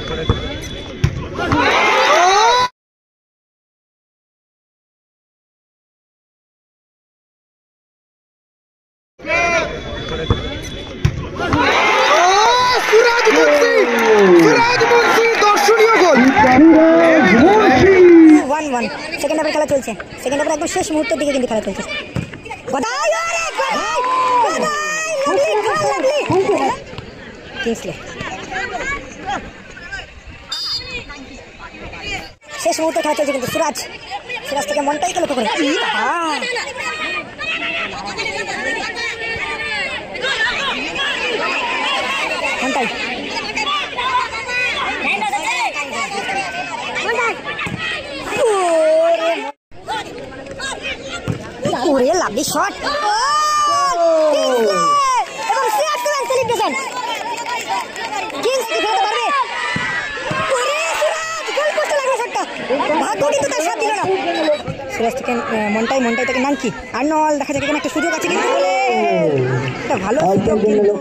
দর্শনীয় গোল। 1-1 সেকেন্ড হাফের খেলা চলছে। সেকেন্ড হাফের একদম শেষ মুহূর্তের দিকে কিন্তু খেলা চলছে। শেষ মুহূর্তে খেলা চলছে কিন্তু সুরাজ থেকে মনটাইকে লক্ষ্য করে মনটাই ওরে লাভলি শট এবং সিরাজ করেন সেলিব্রেশন কিংস খেলতে পারবে। ওরে সিরাজ গোল করতে লাগলো শটটা, ভাগ্য কিন্তু তার সাথ দিল না। সিরাজ থেকে মন্টাই থেকে নাঙ্কি আর্নল, দেখা যাক এখানে একটা সুযোগ আছে কিন্তু একটা ভালো সুযোগ কিন্তু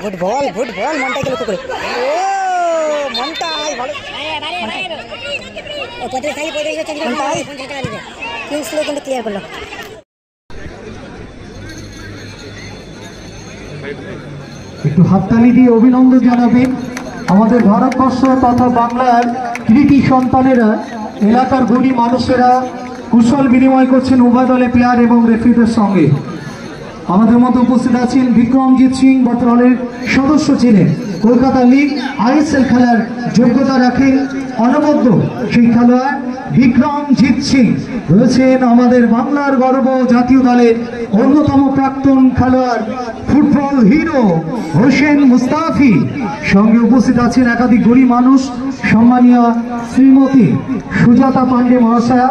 গুড বল মন্টাইকে লক্ষ্য করে। ও মন্টাই ভালো কিংসলে কিন্তু ক্লিয়ার করলো। একটু হাততালি দিয়ে অভিনন্দন জানাবেন আমাদের ভারতবর্ষ তথা বাংলার কৃতি সন্তানেরা, এলাকার গরিব মানুষেরা কুশল বিনিময় করছেন উভয় দলে প্লেয়ার এবং রেফারিদের সঙ্গে। আমাদের মধ্যে উপস্থিত আছেন বিক্রমজিৎ সিং, বর্তমানের সদস্য ছিলেন, কলকাতা লিগ ISL খেলার যোগ্যতা রাখেন অনবদ্য সেই খেলোয়াড় বিক্রমজিৎ সিং। রয়েছেন আমাদের বাংলার গর্ব জাতীয় দলের অন্যতম প্রাক্তন খেলোয়াড় ফুটবল হিরো হোসেন মুস্তাফি। সঙ্গে উপস্থিত আছেন একাধিক গরিব মানুষ, সম্মানীয় শ্রীমতী সুজাতা পান্ডে মহাশয়া।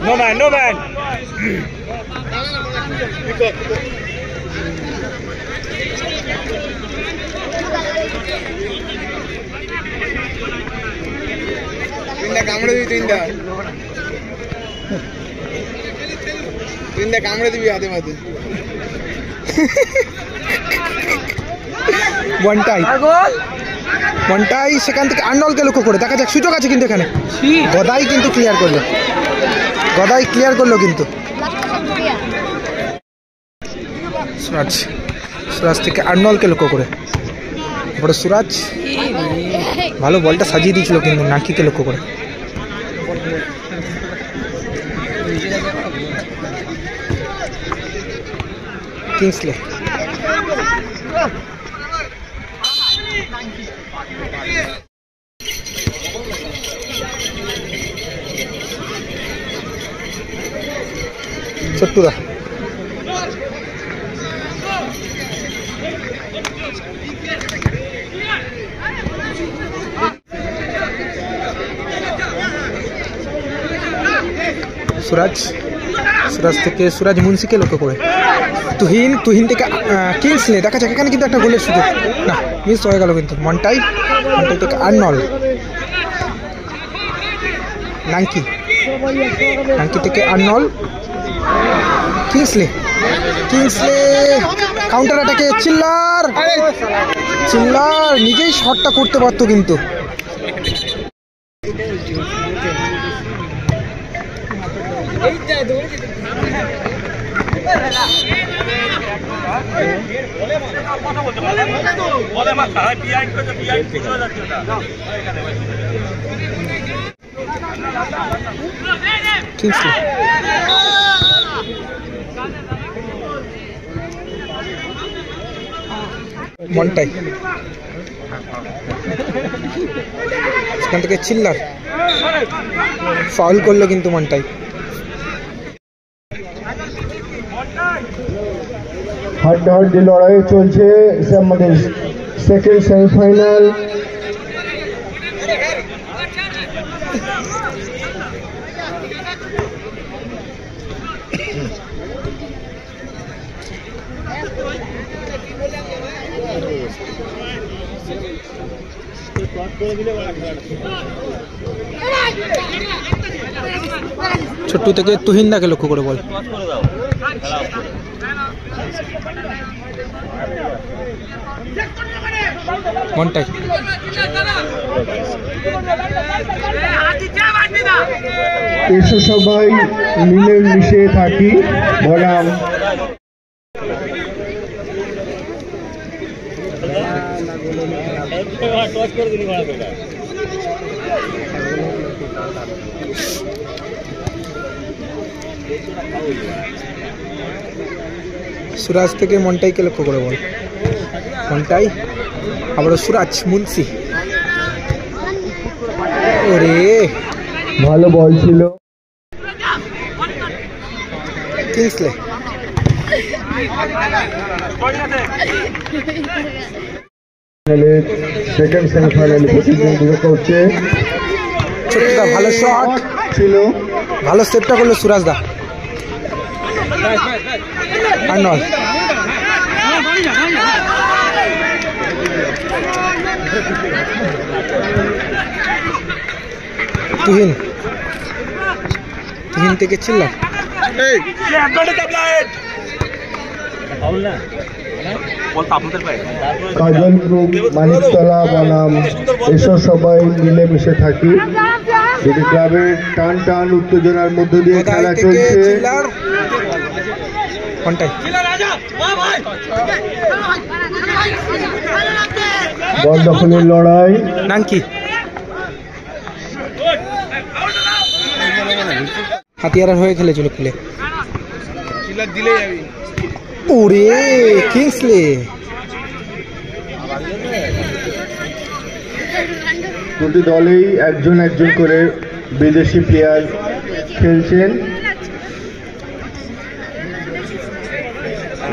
No man. কামড়ে দিবি হাতে মাতে। মন্টাই সেখান থেকে আর্নলকে লক্ষ্য করে, দেখা যাক সুযোগ আছে কিন্তু এখানে। গদাই কিন্তু ক্লিয়ার করলো কিন্তু সুরাজ থেকে আর্নলকে লক্ষ্য করে বড় সুরাজ ভালো বলটা সাজিয়ে দিয়েছিল কিন্তু নাকিকে লক্ষ্য করে। কিংসলে চট্টুরা সুরাজ থেকে সুরাজ মুন্সিকে লক্ষ্য করে তুহিন থেকে কিংসলে, দেখা যাক এখানে কিন্তু একটা গোলের সুযোগ না, মিস হয়ে গেল কিন্তু। মন্টাই থেকে আর্নল, নাঙ্কি থেকে আর্নল, কিংসলে কাউন্টার অ্যাটাকে চিল্লার নিজেই শটটা করতে পারতো কিন্তু মন্টাই সেখান থেকে চিল্লার ফাউল করলো কিন্তু মন্টাই। হাড্ডাহাড্ডি লড়াই চলছে আমাদের সেকেন্ড সেমিফাইনাল। ছোট্টু থেকে তুহিনদাকে লক্ষ্য করে বল। মন্টাই এসো সবাই মিলেমিশে থাকি বনাম সুরাজ থেকে মন্টাইকে লক্ষ্য করে বল। মন্টাই আবারও সুরাজ মুন্সি। ওরে ভালো বল ছিল। কিংসলে সেকেন্ড সেমিফাইনালে প্রতিদ্বন্দ্বিতা করছে। ছোট্টুদা ভালো শট ছিল, ভালো সেভটা করলো সুরাজ দা। আর্নল তুহিন থেকে চিল্লা। কাজল গ্রুপ মানিকতলা বনাম এসো সবাই মিলেমিশে থাকি। দুটি ক্লাবের টান টান উত্তেজনার মধ্য দিয়ে খেলা চলছে। বল দখলের লড়াই। নাঙ্কি হাতিয়ার হয়ে খেলেছিল খেলে। ওরে কিংসলে দুটি দলেই একজন একজন করে বিদেশি প্লেয়ার খেলছেন।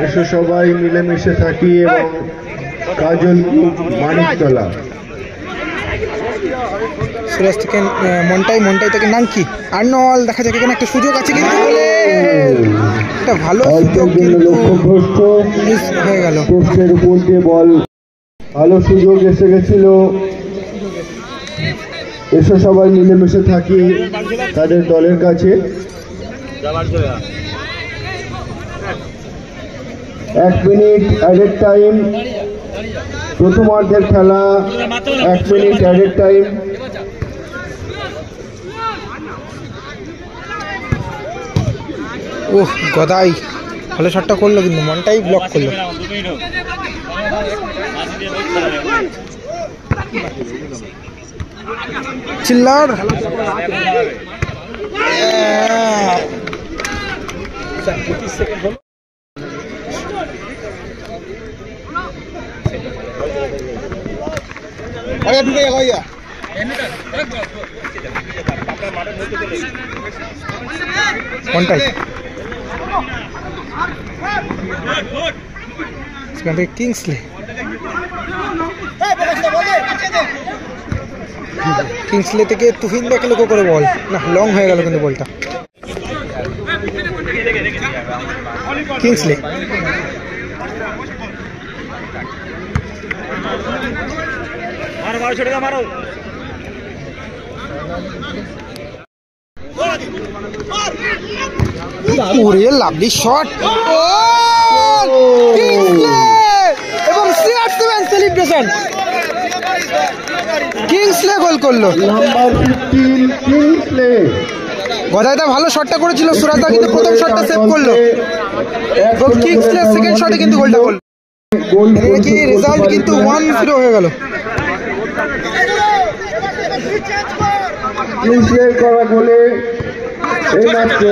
এসো সবাই মিলেমিশে থাকি এবং কাজল গ্রুপ মানিকতলা। সুরাজ থেকে মন্টাই থেকে নাঙ্কি। আর্নল দেখা যাক এখানে একটা সুযোগ আছে কিন্তু একটা ভালো সুযোগ কিন্তু লক্ষ্যভ্রষ্ট মিস হয়ে গেল। পোস্টের উপর দিয়ে বল, ভালো সুযোগ এসে গেছিল। এসো সবাই মিলেমিশে থাকি তাদের দলের কাছে। 1 মিনিট অ্যাডেড টাইম, প্রথমার্ধের খেলা। 1 মিনিট অ্যাডেড টাইম। ওহ গদাই ভালো শটটা করলো কিন্তু মনটাই ব্লক করলো। চিল্লার কোনটাই সেখান থেকে কিংসলে থেকে তুহিন দেখে লক্ষ্য করে বল না, লং হয়ে গেল কিন্তু বলটা। কিংসলে ওরে লাভলি শট এবং CR7 সেলিব্রেশন। কিংসলে গোল করলো। Number 15 Kingsley. গদাইদা ভালো শটটা করেছিল, সুরাজদা কিন্তু প্রথম শটটা সেভ করলো এবং কিংসলে সেকেন্ড শটে কিন্তু গোলটা করলো। এর কি রেজাল্ট কিন্তু 1-0 হয়ে গেল। কিংসলে করা গোলে এইমাত্র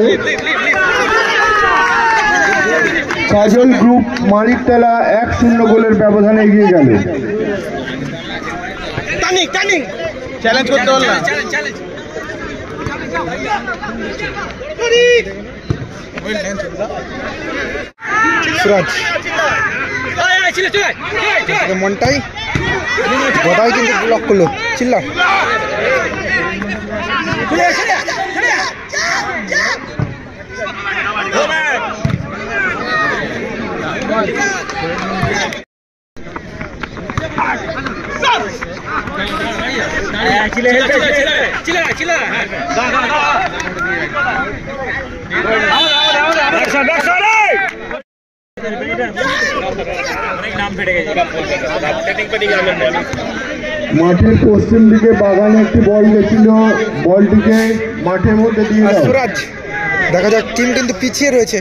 কাজল গ্রুপ মানিকতলা 1-0 গোলের ব্যবধানে এগিয়ে গেল। চ্যালেঞ্জ করতে হল না। সুরাজ মনটাই গদাই কিন্তু ব্লক করলো। চিল্লার মাঠের পশ্চিম দিকে বাগানে একটি বল গেছিল, বলটিকে মাঠের মধ্যে দিয়ে দাও। সুরাজ দেখা যাক, টিম কিন্তু পিছিয়ে রয়েছে।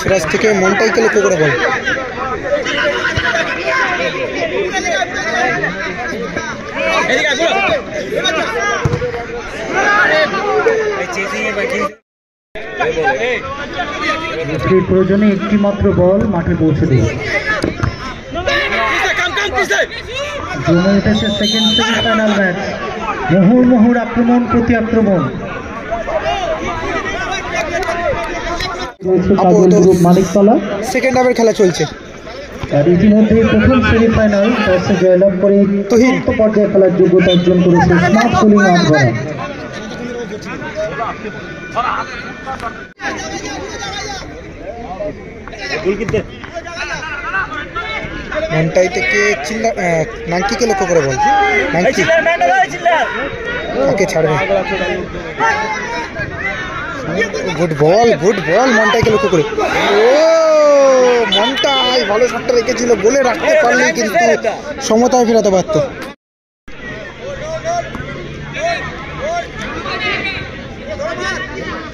সুরাজ থেকে মনটাইকে লক্ষ্য করে বল। প্রয়োজনে একটি মাত্র বল মাঠে পৌঁছে দিই। জমে উঠেছে সেকেন্ড সেমিফাইনাল ম্যাচ, মুহুর্মুহুর আক্রমণ প্রতি আক্রমণ। মানিকতলা সেকেন্ড হাফের খেলা চলছে। আর ইতিমধ্যে প্রথম সেমিফাইনাল টসে জয়লাভ করে চতুর্থ পর্যায়ে খেলার যোগ্যতা অর্জন করেছে স্মার্ট বোলিং আম্পায়ার। মনটাই থেকে নাঙ্কিকে লক্ষ্য করে বল। নাঙ্কি কাকে ছাড়বে? গুড বল, গুড বল মনটাইকে লক্ষ্য করে। ও মনটাই ভালো শটটা রেখেছিল, বলে রাখতে পারলে কিন্তু সমতায় ফেরাতে পারত।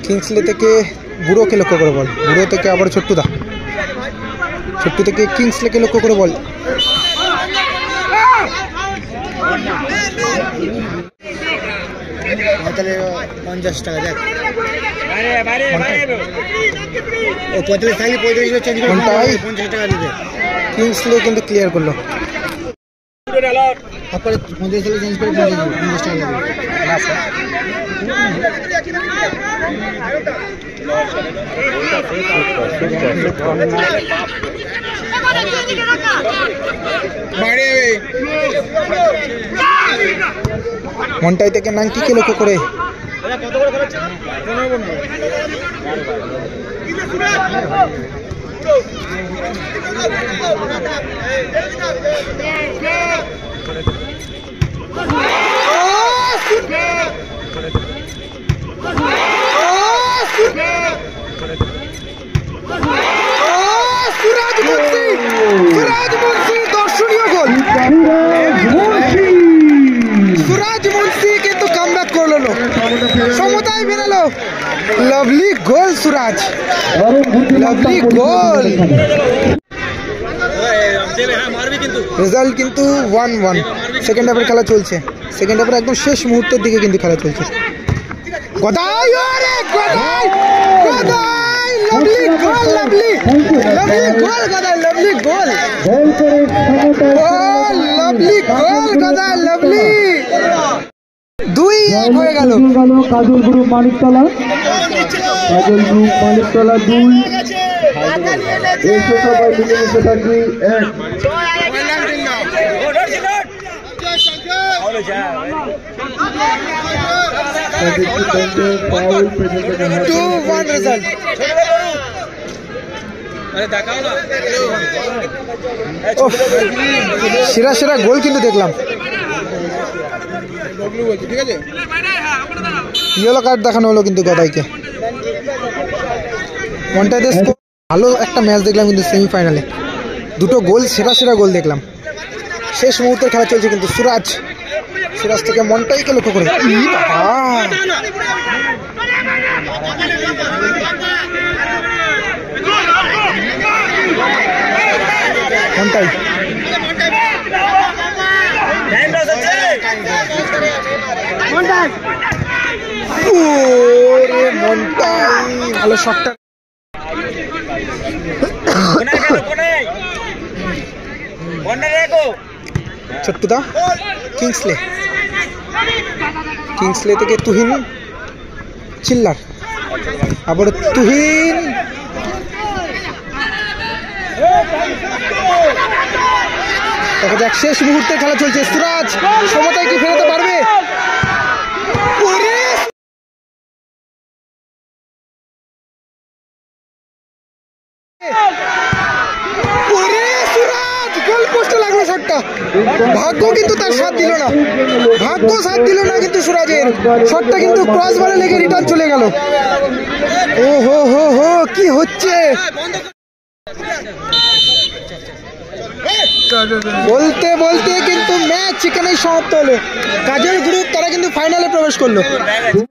কিংসলে থেকে বুড়োকে লক্ষ্য করে বল। বুড়ো থেকে আবার ছোট্টুদা, ছোট্টু থেকে কিংসলেকে লক্ষ্য করে বল। তাহলে 50 টাকা দেখ, 45 থাকলে 35 চেঞ্জ করে 50 টাকা দিবে। কিংসলে কিন্তু ক্লিয়ার করলো, তারপরে 50 টাকা চেঞ্জ করে 50 টাকা দেবে। মনটাই থেকে নাঙ্কিকে লক্ষ্য করে দর্শনীয় গোল। সুরাজ মুন্সি কিন্তু কামব্যাক করলো, সমতায় বেরালো। লাভলি গোল সুরাজ, লাভলি গোল। রেজাল্ট কিন্তু 1-1। সেকেন্ড হাফের খেলা চলছে। সেকেন্ড হাফের একদম শেষ মুহূর্তের দিকে কিন্তু খেলা চলছে। গদাই, ওরে Gadai, Gadai, lovely goal, lovely, lovely goal Gadai, lovely goal, ও লাভলি গোল গদাই, লাভলি। 2-1 হয়ে গেল। Kajal group Maniktala, Kajal group Maniktala 2। এসে সবাই মিলেমিশে থাকি 1। 2-1 রেজাল্ট। সেরা সেরা গোল কিন্তু দেখলাম। ইয়েলো কার্ড দেখানো হলো কিন্তু গদাইকে। মনটাইতে ভালো একটা ম্যাচ দেখলাম কিন্তু সেমিফাইনালে, দুটো গোল, সেরা সেরা গোল দেখলাম। শেষ মুহূর্তের খেলা চলছে কিন্তু সুরাজ, সুরাজ থেকে মনটাইকে লক্ষ্য করে মনটাই, মনটাই ভালো শটটা। ছোট্টুদা কিংসলে, কিংসলে থেকে তুহিন চিল্লার, আবার তুহিন, দেখা যাক শেষ মুহূর্তের খেলা চলছে। সুরাজ সমতায় কি ফেরাতে পারবে? সুরাজ গোল পোস্টে লাগলো শটটা, ভাগ্য কিন্তু তার সাথ দিল না, ভাগ্য সাথ দিল না কিন্তু সুরাজের শটটা কিন্তু ক্রস বারে লেগে রিটার্ন চলে গেল। ও হো হো হো কি হচ্ছে, বলতে বলতে কিন্তু ম্যাচ এখানেই সমাপ্ত হলো। কাজল গ্রুপ তারা কিন্তু ফাইনালে প্রবেশ করলো।